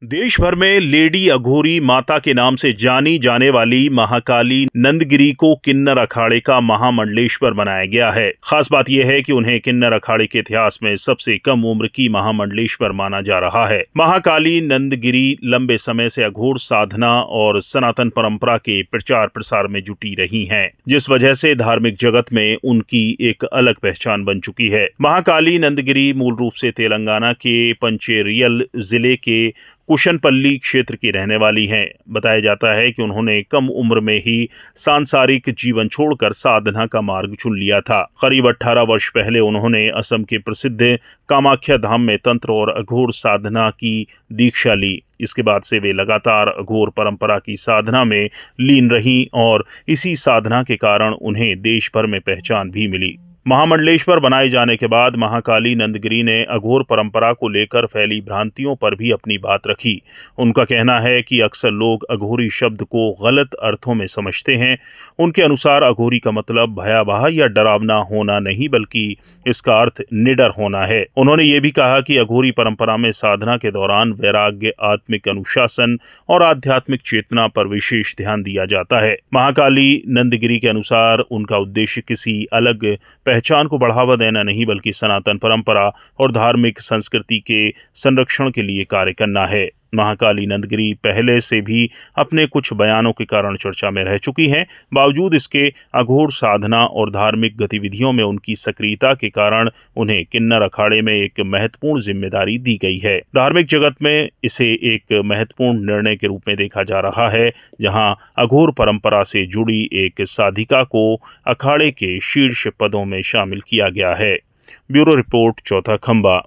देश भर में लेडी अघोरी माता के नाम से जानी जाने वाली महाकाली नंदगिरी को किन्नर अखाड़े का महामंडलेश्वर बनाया गया है। खास बात यह है कि उन्हें किन्नर अखाड़े के इतिहास में सबसे कम उम्र की महामंडलेश्वर माना जा रहा है। महाकाली नंदगिरी लंबे समय से अघोर साधना और सनातन परंपरा के प्रचार प्रसार में जुटी रही हैं, जिस वजह से धार्मिक जगत में उनकी एक अलग पहचान बन चुकी है। महाकाली नंदगिरी मूल रूप से तेलंगाना के पंचेरियल जिले के कुशनपल्ली क्षेत्र की रहने वाली हैं। बताया जाता है कि उन्होंने कम उम्र में ही सांसारिक जीवन छोड़कर साधना का मार्ग चुन लिया था। करीब 18 वर्ष पहले उन्होंने असम के प्रसिद्ध कामाख्या धाम में तंत्र और अघोर साधना की दीक्षा ली। इसके बाद से वे लगातार अघोर परंपरा की साधना में लीन रहीं और इसी साधना के कारण उन्हें देश भर में पहचान भी मिली। महामंडलेश्वर बनाए जाने के बाद महाकाली नंदगिरी ने अघोर परंपरा को लेकर फैली भ्रांतियों पर भी अपनी बात रखी। उनका कहना है कि अक्सर लोग अघोरी शब्द को गलत अर्थों में समझते हैं। उनके अनुसार अघोरी का मतलब भयावह या डरावना होना नहीं, बल्कि इसका अर्थ निडर होना है। उन्होंने ये भी कहा कि अघोरी परंपरा में साधना के दौरान वैराग्य, आत्मिक अनुशासन और आध्यात्मिक चेतना पर विशेष ध्यान दिया जाता है। महाकाली नंदगिरी के अनुसार उनका उद्देश्य किसी अलग पहचान को बढ़ावा देना नहीं, बल्कि सनातन परंपरा और धार्मिक संस्कृति के संरक्षण के लिए कार्य करना है। महाकाली नंदगिरी पहले से भी अपने कुछ बयानों के कारण चर्चा में रह चुकी हैं। बावजूद इसके अघोर साधना और धार्मिक गतिविधियों में उनकी सक्रियता के कारण उन्हें किन्नर अखाड़े में एक महत्वपूर्ण जिम्मेदारी दी गई है। धार्मिक जगत में इसे एक महत्वपूर्ण निर्णय के रूप में देखा जा रहा है, जहां अघोर परंपरा से जुड़ी एक साधिका को अखाड़े के शीर्ष पदों में शामिल किया गया है। ब्यूरो रिपोर्ट, चौथा खंबा।